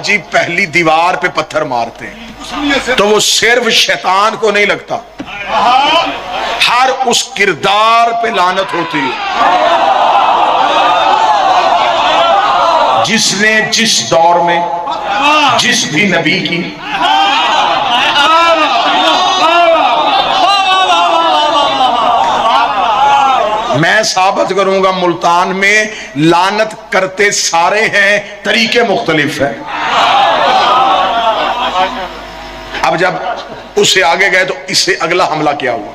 حاجی پہلی دیوار پہ پتھر مارتے ہیں تو وہ صرف شیطان کو نہیں لگتا، ہر اس کردار پہ لعنت ہوتی ہے جس نے جس دور میں جس بھی نبی کی میں ثابت کروں گا ملتان میں لعنت کرتے سارے ہیں، طریقے مختلف ہیں۔ اب جب اس سے آگے گئے تو اس سے اگلا حملہ کیا ہوا؟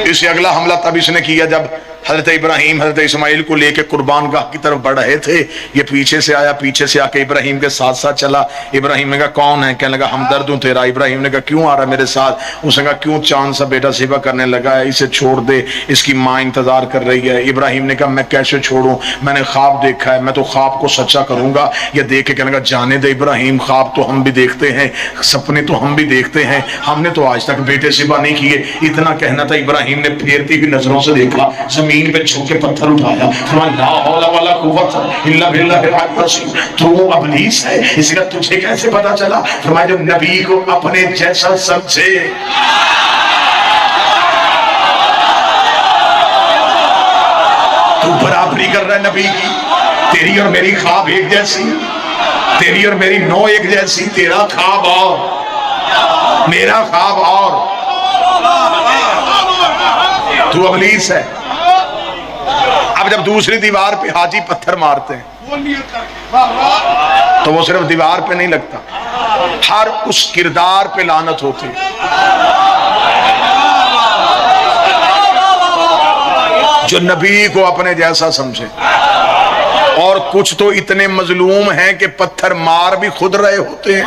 اس سے اگلا حملہ تب اس نے کیا جب حضرت ابراہیم حضرت اسماعیل کو لے کے قربان گاہ کی طرف بڑھ رہے تھے، یہ پیچھے سے آیا، پیچھے سے آ کے ابراہیم کے ساتھ ساتھ چلا۔ ابراہیم نے کہا کون ہے؟ کہنے لگا ہمدرد ہوں تیرا۔ ابراہیم نے کہا کیوں آ رہا میرے ساتھ؟ اس نے کہا کیوں چاند سا بیٹا ذبح کرنے لگا ہے، اسے چھوڑ دے، اس کی ماں انتظار کر رہی ہے۔ ابراہیم نے کہا میں کیسے چھوڑوں، میں نے خواب دیکھا ہے، میں تو خواب کو سچا کروں گا۔ یہ دیکھ کے کہنے لگا جانے دے ابراہیم، خواب تو ہم بھی دیکھتے ہیں، سپنے تو ہم بھی دیکھتے ہیں، ہم نے تو آج تک بیٹے ذبح نہیں کیے۔ اتنا کہنا تھا، ابراہیم نے پھیرتی ہوئی نظروں سے دیکھا، زمین پہ چھو کے پتھر اٹھایا، فرمایا لا حول ولا قوت الا باللہ العلی العظیم، تو ابلیس ہے، اس کا تجھے کیسے پتا چلا؟ فرمایا جو نبی کو اپنے جیسا سمجھے تو برابری کر رہا ہے نبی کی، تیری اور میری خواب ایک جیسی، تیری اور میری نو ایک جیسی، تیرا خواب اور میرا خواب اور، تو ابلیس ہے۔ اب جب دوسری دیوار پہ حاجی پتھر مارتے ہیں تو وہ صرف دیوار پہ نہیں لگتا، ہر اس کردار پہ لعنت ہوتی ہے جو نبی کو اپنے جیسا سمجھے۔ اور کچھ تو اتنے مظلوم ہیں کہ پتھر مار بھی خود رہے ہوتے ہیں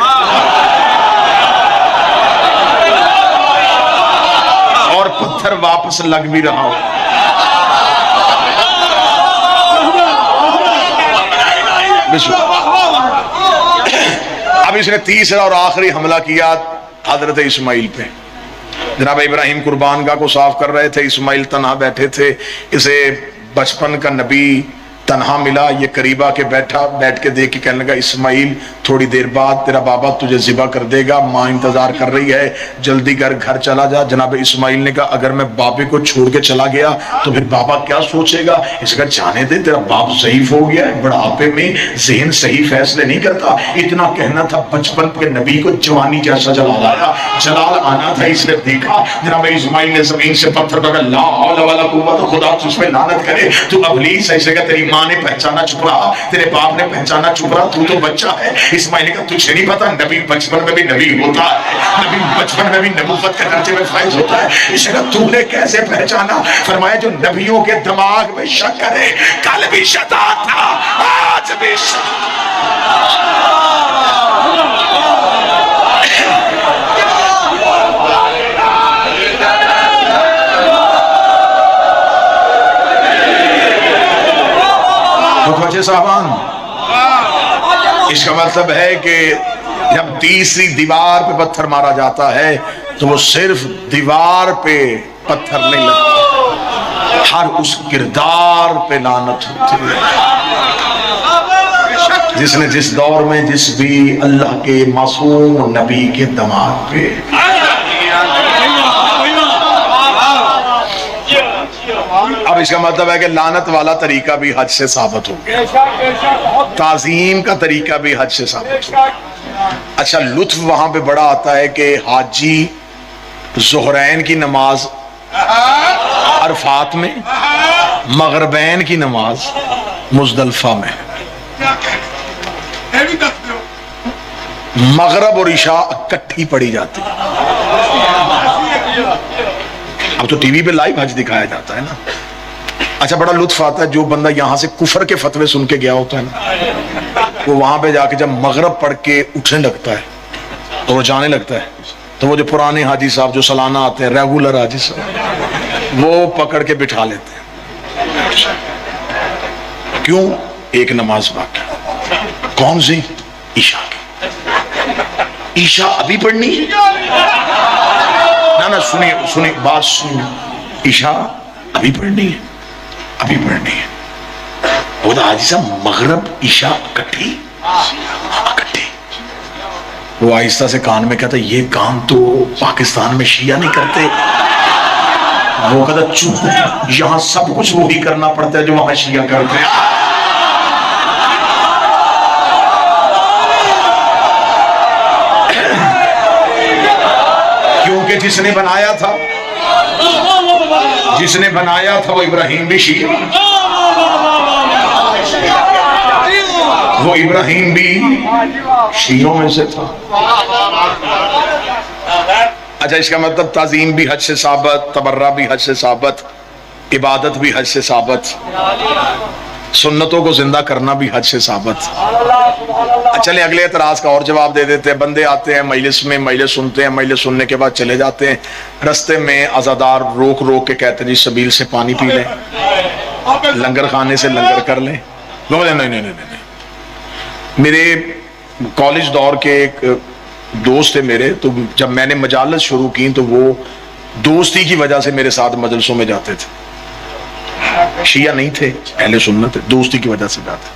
اور پتھر واپس لگ بھی رہا ہو۔ اب اس نے تیسرا اور آخری حملہ کیا حضرت اسماعیل پہ۔ جناب ابراہیم قربان گاہ کو صاف کر رہے تھے، اسماعیل تنہا بیٹھے تھے، اسے بچپن کا نبی تنہا ملا، یہ قریب آ کے بیٹھا، بیٹھ کے دیکھ کے کہنے لگا اسماعیل تھوڑی دیر بعد تیرا بابا تجھے ذبح کر دے گا، ماں انتظار کر رہی ہے، جلدی گھر چلا جا۔ جناب اسماعیل نے کہا اگر میں بابے کو چھوڑ کے چلا گیا تو پھر بابا کیا سوچے گا؟ اس کا جانے دے، تیرا باپ ضعیف ہو گیا ہے، بڑھاپے میں ذہن صحیح فیصلے نہیں کرتا۔ اتنا کہنا تھا، بچپن کے نبی کو جوانی جیسا جلال آیا، جلال آنا تھا، اس نے دیکھا جناب اسماعیل نے زمین سے پتھر پکڑا، لا حول ولا قوت، خدا تجھ پہ لعنت کرے، تو ابلیس ہے۔ اسے کہا تیری ماں نے پہچانا چھپ رہا، تیرے باپ نے پہچانا چھپ رہا، تو بچہ ہے۔ اسماعیل کا تجھے نہیں پتا نبی بچپن میں بھی نبی ہوتا ہے، نبی بچپن میں بھی نبوت کے درجے میں فائز ہوتا ہے۔ اسے کہا تو نے کیسے پہچانا؟ فرمایا جو نبیوں کے دماغ میں شک کرے، کل بھی شیطان تھا آج بھی صاحبان، اس کا مطلب ہے کہ جب تیسری دیوار پہ پتھر مارا جاتا ہے تو وہ صرف دیوار پہ پتھر نہیں لگتا، ہر اس کردار پہ لعنت ہوتی ہے جس نے جس دور میں جس بھی اللہ کے معصوم نبی کے دماغ پہ۔ اب اس کا مطلب ہے کہ لعنت والا طریقہ بھی حج سے ثابت ہو گیا، تعظیم کا طریقہ بھی حج سے ثابت ہو گیا۔ اچھا لطف وہاں پہ بڑا آتا ہے کہ حاجی ظہرین کی نماز عرفات میں، مغربین کی نماز مزدلفہ میں، مغرب اور عشاء اکٹھی پڑھی جاتی ہے۔ اب تو ٹی وی پہ لائیو حج دکھایا جاتا ہے نا۔ اچھا بڑا لطف آتا ہے، جو بندہ یہاں سے کفر کے فتوے سن کے گیا ہوتا ہے نا، وہ وہاں پہ جا کے جب مغرب پڑھ کے اٹھنے لگتا ہے تو وہ جانے لگتا ہے، تو وہ جو پرانے حاجی صاحب جو سالانہ آتے ہیں، ریگولر حاجی صاحب، وہ پکڑ کے بٹھا لیتے ہیں۔ کیوں؟ ایک نماز باقی، کون سی؟ عشاء کی۔ عشاء ابھی پڑھنی ہے؟ نہ سنیے بات سنیے، عشاء ابھی پڑھنی ہے، ابھی پڑھنی ہے۔ وہ حاجی صاحب مغرب عشاء اکٹھی، وہ آہستہ سے کان میں کہتا یہ کام تو پاکستان میں شیعہ نہیں کرتے. وہ کہتا چپ, یہاں سب کچھ وہی کرنا پڑتا ہے جو وہاں شیعہ کرتے ہیں. کیونکہ جس نے بنایا تھا وہ ابراہیم بھی شیعہ, وہ ابراہیم بھی شیعوں میں سے تھا. اچھا, اس کا مطلب تعظیم بھی حج سے ثابت, تبرہ بھی حج سے ثابت, عبادت بھی حج سے ثابت, سنتوں کو زندہ کرنا بھی حج سے ثابت. چلے اگلے اعتراض کا اور جواب دے دیتے ہیں. بندے آتے ہیں مجلس میں, مجلس سنتے ہیں, مجلس سننے کے بعد چلے جاتے ہیں, رستے میں عزادار روک روک کے کہتے ہیں جی سبیل سے پانی پی لیں, لنگر خانے سے لنگر کر لیں. نہیں, میرے کالج دور کے ایک دوست تھے میرے, تو جب میں نے مجالس شروع کی تو وہ دوستی کی وجہ سے میرے ساتھ مجلسوں میں جاتے تھے. شیعہ نہیں تھے, اہل سنت تھے, دوستی کی وجہ سے جاتے.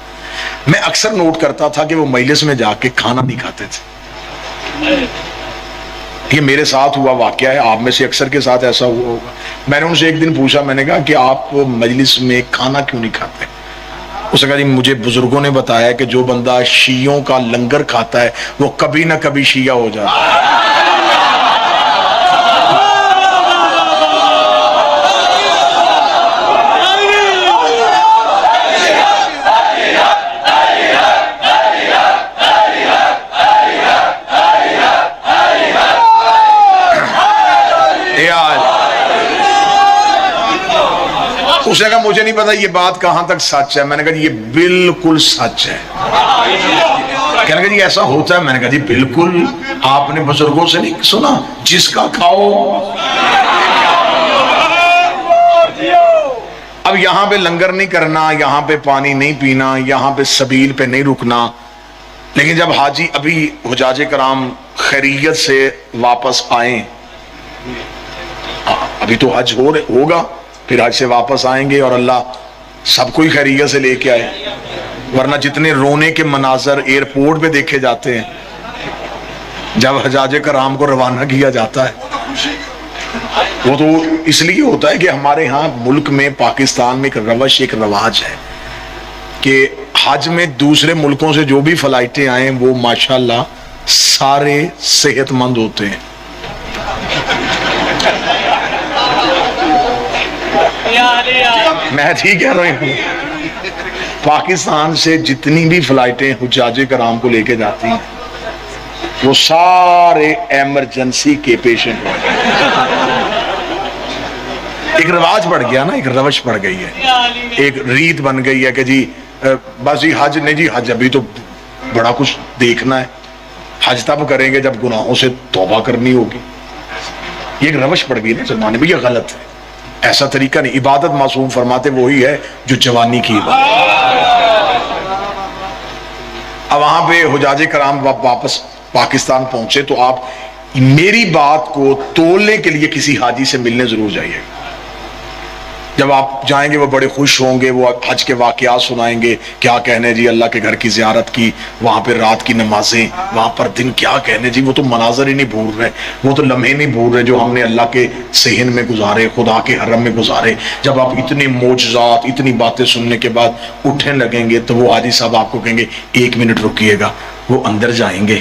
میں اکثر نوٹ کرتا تھا کہ وہ مجلس میں جا کے کھانا نہیں کھاتے تھے. یہ میرے ساتھ ہوا واقعہ ہے, آپ میں سے اکثر کے ساتھ ایسا ہوا ہوگا. میں نے ان سے ایک دن پوچھا, میں نے کہا کہ آپ مجلس میں کھانا کیوں نہیں کھاتے؟ اس نے کہا جی مجھے بزرگوں نے بتایا کہ جو بندہ شیعوں کا لنگر کھاتا ہے وہ کبھی نہ کبھی شیعہ ہو جاتا ہے. اس نے کہا مجھے نہیں پتا یہ بات کہاں تک سچ ہے. میں نے کہا جی یہ بالکل سچ ہے. کہنے لگا جی ایسا ہوتا ہے؟ میں نے کہا جی بالکل, آپ نے بزرگوں سے نہیں سنا جس کا کھاؤ. اب یہاں پہ لنگر نہیں کرنا, یہاں پہ پانی نہیں پینا, یہاں پہ سبیل پہ نہیں رکنا. لیکن جب حاجی ابھی حجاج کرام خیریت سے واپس آئیں, ابھی تو حج ہوگا, پھر حج سے واپس آئیں گے اور اللہ سب کوئی خیریت سے لے کے آئے. ورنہ جتنے رونے کے مناظر ایئرپورٹ پہ دیکھے جاتے ہیں جب حجاج کرام کو روانہ کیا جاتا ہے, وہ تو اس لیے ہوتا ہے کہ ہمارے ہاں ملک میں پاکستان میں ایک روش, ایک رواج ہے کہ حج میں دوسرے ملکوں سے جو بھی فلائٹیں آئیں وہ ماشاءاللہ سارے صحت مند ہوتے ہیں. میں ٹھیک کہہ رہا ہوں, پاکستان سے جتنی بھی فلائٹیں حجاج کرام کو لے کے جاتی ہیں وہ سارے ایمرجنسی کے پیشنٹ ہیں. ایک رواج بڑھ گیا نا, ایک روش بڑھ گئی ہے, ایک ریت بن گئی ہے کہ جی بس جی حج نہیں, جی حج ابھی تو بڑا کچھ دیکھنا ہے, حج تب کریں گے جب گناہوں سے توبہ کرنی ہوگی. یہ ایک روش پڑ گئی نا زمانے میں, یہ غلط ہے, ایسا طریقہ نہیں. عبادت معصوم فرماتے وہی ہے جو جوانی کی عبادت. اب وہاں پہ حجاج کرام واپس پاکستان پہنچے تو آپ میری بات کو تولنے کے لیے کسی حاجی سے ملنے ضرور جائیے. جب آپ جائیں گے وہ بڑے خوش ہوں گے, وہ حج کے واقعات سنائیں گے, کیا کہنے جی اللہ کے گھر کی زیارت کی, وہاں پہ رات کی نمازیں, وہاں پر دن, کیا کہنے جی وہ تو مناظر ہی نہیں بھول رہے, وہ تو لمحے نہیں بھول رہے جو ہم نے اللہ کے صحن میں گزارے, خدا کے حرم میں گزارے. جب آپ اتنے معجزات, اتنی باتیں سننے کے بعد اٹھنے لگیں گے تو وہ حاجی صاحب آپ کو کہیں گے 1 منٹ رکیے گا. وہ اندر جائیں گے,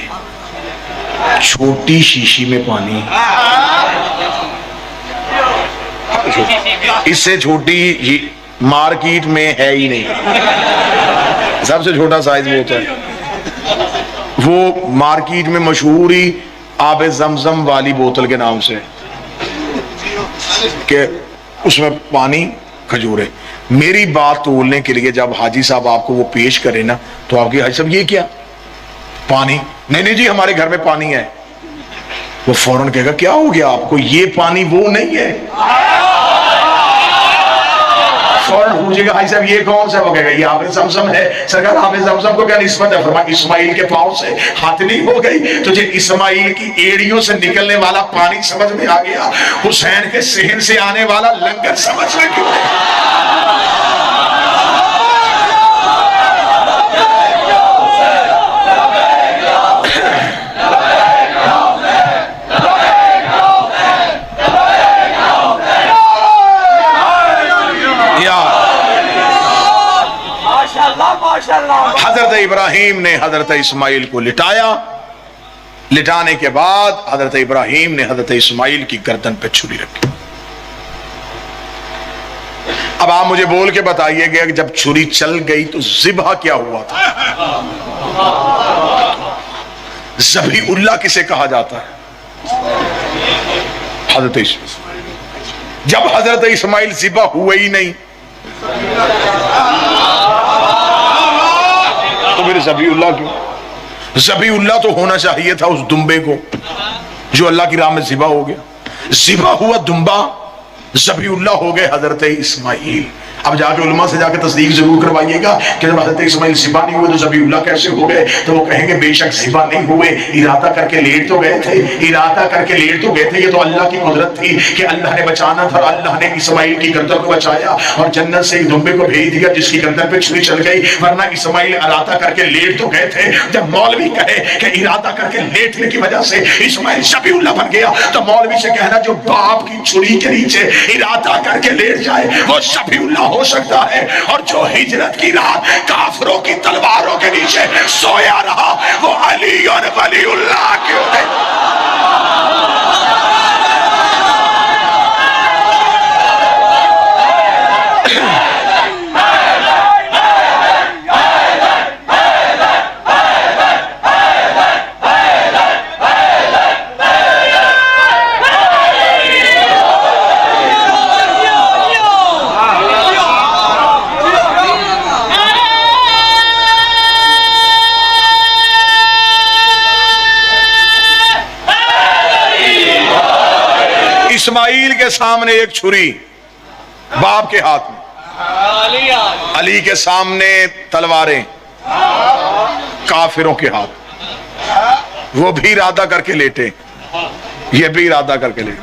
چھوٹی شیشی میں پانی, اس سے چھوٹی مارکیٹ میں ہے ہی نہیں. سب سے چھوٹا سائز وہ ہوتا ہے, وہ مارکیٹ میں مشہور ہی آب زمزم والی بوتل کے نام سے کہ اس میں پانی کھجورے. میری بات تولنے کے لیے جب حاجی صاحب آپ کو وہ پیش کرے نا تو آپ کی حاجی صاحب یہ کیا پانی؟ نہیں جی ہمارے گھر میں پانی ہے. وہ فوراً کہے گا کیا ہو گیا آپ کو, یہ پانی وہ نہیں ہے. فوراً پوچھے گا حاجی صاحب یہ کون سا؟ وہ کہے گا یہ آب زمزم ہے. سرکار آب زمزم کو کیا نسبت ہے؟ فرمایا اسماعیل کے پاؤں سے ہاتھ نہیں ہو گئی. تجھے اسماعیل کی ایڑیوں سے نکلنے والا پانی سمجھ میں آ گیا, حسین کے صحن سے آنے والا لنگر سمجھ میں کیوں نہیں؟ حضرت ابراہیم نے حضرت اسماعیل کو لٹایا. لٹانے کے بعد حضرت ابراہیم نے حضرت اسماعیل کی گردن پہ چھری رکھی. اب آپ مجھے بول کے بتائیے کہ جب چھری چل گئی تو ذبح کیا ہوا تھا؟ ذبیح اللہ کسے کہا جاتا ہے؟ حضرت اسماعیل. جب حضرت اسماعیل ذبح ہوئے ہی نہیں تو پھر ذبیح اللہ کیوں؟ ذبیح اللہ تو ہونا چاہیے تھا اس دمبے کو جو اللہ کی راہ میں ذبح ہو گیا. ذبح ہوا دمبا، ذبیح اللہ ہو گئے حضرت اسماعیل. اب جا کے علماء سے جا کے تصدیق ضرور کروائیے گا کہ جب حضرت اسماعیل ذبح نہیں ہوئے تو ذبیح اللہ کیسے ہو گئے؟ تو وہ کہیں گے بے شک ذبح نہیں ہوئے، ارادہ کر کے لیٹ تو گئے تھے، ارادہ کر کے لیٹ تو گئے تھے. یہ تو اللہ کی قدرت تھی کہ اللہ نے بچانا تھا، اللہ نے اسماعیل کی گردن کو بچایا اور جنت سے ایک دمبے کو بھیج دیا جس کی گردن پہ چھری چل گئی. ورنہ اسماعیل ارادہ کر کے لیٹ تو گئے تھے. جب مولوی کہے کہ ارادہ کر کے لیٹنے کی وجہ سے اسماعیل ذبیح اللہ بن گیا تو مولوی سے کہنا جو باپ کی چھری کے نیچے ارادہ کر کے لیٹ جائے وہ ذبیح اللہ ہو سکتا ہے، اور جو ہجرت کی رات کافروں کی تلواروں کے نیچے سویا رہا وہ علی اور ولی اللہ کیوں نہیں؟ اسماعیل کے سامنے ایک چھری باپ کے ہاتھ میں، علی کے سامنے تلواریں کافروں کے ہاتھ. وہ بھی ارادہ کر کے لیٹے، یہ بھی ارادہ کر کے لیٹے.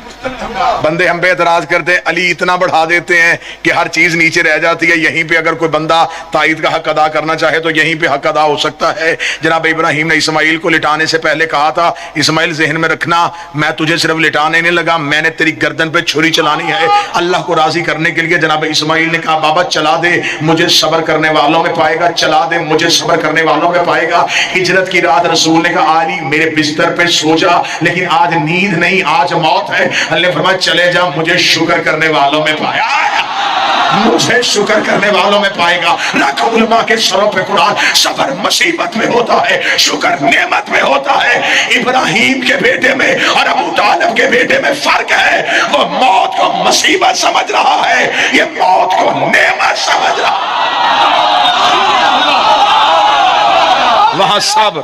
بندے ہم پہ اعتراض کرتے ہیں علی اتنا بڑھا دیتے ہیں کہ ہر چیز نیچے رہ جاتی ہے. یہیں پہ اگر کوئی بندہ تائید کا حق ادا کرنا چاہے تو یہیں پہ حق ادا ہو سکتا ہے. جناب ابراہیم نے اسماعیل کو لٹانے سے پہلے کہا تھا اسماعیل ذہن میں رکھنا میں تجھے صرف لٹانے نہیں لگا، میں نے تیری گردن پہ چھری چلانی ہے. اللہ کو راضی کرنے کے لیے جناب اسماعیل نے کہا بابا چلا دے، مجھے صبر کرنے والوں میں پائے گا، چلا دے مجھے صبر کرنے والوں میں پائے گا. ہجرت کی رات رسول نے کہا علی میرے بستر پہ سو جا، لیکن آج نیند نہیں آج موت ہے. اللہ نے فرمایا چلے جا، مجھے شکر کرنے والوں میں پایا، مجھے شکر کرنے والوں میں پائے گا. لاکھوں علماء کے سروں پہ قرآن صبر مصیبت میں ہوتا ہے، شکر نعمت میں ہوتا ہے. ابراہیم کے بیٹے میں اور ابو طالب کے بیٹے میں فرق ہے. وہ موت کو مصیبت سمجھ رہا ہے، یہ موت کو نعمت سمجھ رہا ہے. وہاں صبر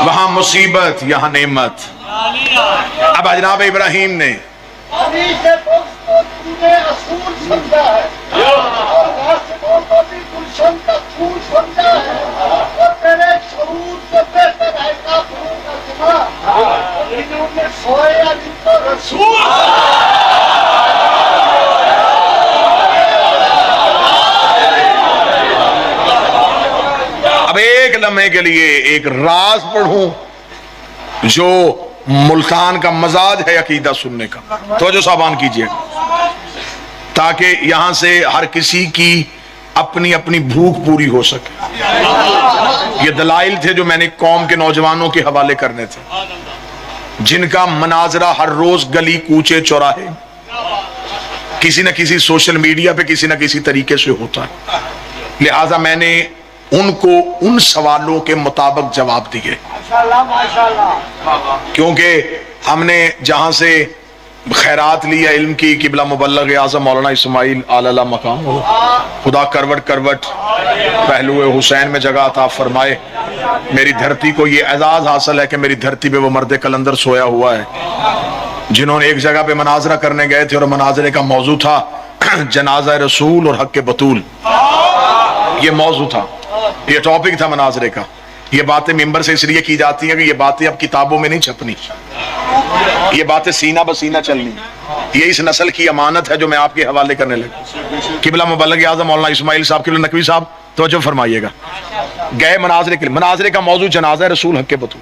وہاں مصیبت یہاں نعمت. اب جناب ابراہیم نے اب ایک لمحے کے لیے ایک راز پڑھوں جو ملتان کا مزاج ہے عقیدہ سننے کا. توجہ صاحبان کیجئے تاکہ یہاں سے ہر کسی کی اپنی اپنی بھوک پوری ہو سکے. یہ دلائل تھے جو میں نے قوم کے نوجوانوں کے حوالے کرنے تھے جن کا مناظرہ ہر روز گلی کوچے چوراہے کسی نہ کسی سوشل میڈیا پہ کسی نہ کسی طریقے سے ہوتا ہے. لہٰذا میں نے ان کو ان سوالوں کے مطابق جواب دیے کیونکہ ہم نے جہاں سے خیرات لی علم کی قبلہ مبلغ اعظم مولانا اسماعیل اعلی مقام ہو، خدا کروٹ کروٹ پہلو حسین میں جگہ عطا فرمائے. میری دھرتی کو یہ اعزاز حاصل ہے کہ میری دھرتی پہ وہ مرد کلندر سویا ہوا ہے جنہوں نے ایک جگہ پہ مناظرہ کرنے گئے تھے اور مناظرے کا موضوع تھا جنازہ رسول اور حق بطول. یہ موضوع تھا، یہ ٹاپک تھا مناظرے کا. یہ باتیں ممبر سے اس لیے کی جاتی ہیں کہ یہ باتیں اب کتابوں میں نہیں چھپنی، یہ باتیں سینہ بسینہ چلنی. یہ اس نسل کی امانت ہے جو میں آپ کے حوالے کرنے لگا. قبلہ مبلغ اعظم مولانا اسماعیل صاحب قبلہ نقوی صاحب توجہ فرمائیے گا. گئے مناظرے کے لیے، مناظرے کا موضوع جنازہ رسول حق بطول.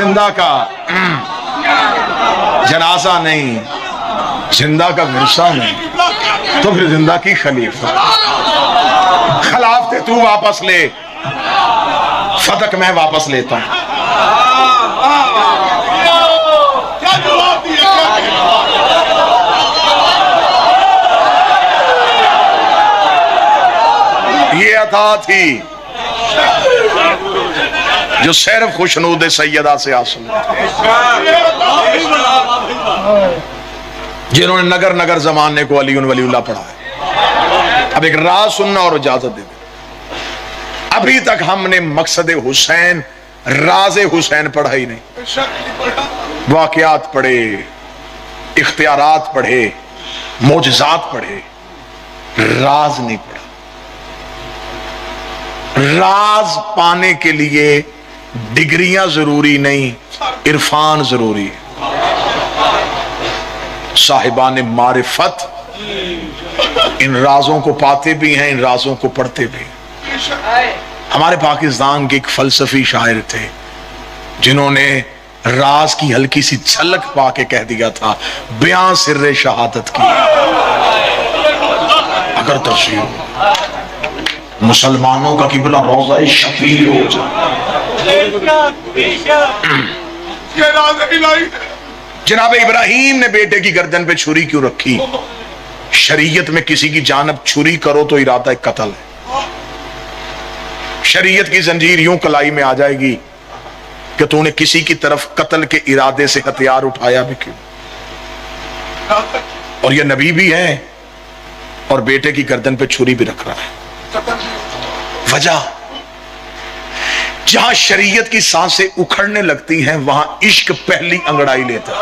زندہ کا جنازہ نہیں، زندہ کا ورثہ نہیں، تو پھر زندہ کی خلیفہ۔ خلافت تو واپس لے، فتق میں واپس لیتا ہوں۔ یہ عطا تھی جو صرف خوشنود سیدہ سے حاصل جنہوں نے نگر نگر زمانے کو علی ولی اللہ پڑھا ہے۔ اب ایک راز سننا اور اجازت دے دیں۔ ابھی تک ہم نے مقصد حسین، راز حسین پڑھا ہی نہیں۔ واقعات پڑھے، اختیارات پڑھے، معجزات پڑھے، راز نہیں پڑھا۔ راز پانے کے لیے ڈگریاں ضروری نہیں، عرفان ضروری ہے۔ صاحبان معرفت ان رازوں کو پاتے بھی ہیں، ان رازوں کو پڑھتے بھی ہیں۔ ہمارے پاکستان کے ایک فلسفی شاعر تھے جنہوں نے راز کی ہلکی سی جھلک پا کے کہہ دیا تھا، بیان سر شہادت کی اگر تفسیر مسلمانوں کا قبلہ روضہ شفیع ہو جائے۔ جناب ابراہیم نے بیٹے کی گردن پہ چھری کیوں رکھی؟ شریعت میں کسی کی جانب چھری کرو تو ارادہ قتل ہے۔ شریعت کی زنجیر یوں کلائی میں آ جائے گی کہ تو نے کسی کی طرف قتل کے ارادے سے ہتھیار اٹھایا بھی کیوں؟ اور یہ نبی بھی ہے اور بیٹے کی گردن پہ چھری بھی رکھ رہا ہے۔ وجہ جہاں شریعت کی سانسیں اکھڑنے لگتی ہیں وہاں عشق پہلی انگڑائی لیتا ہے۔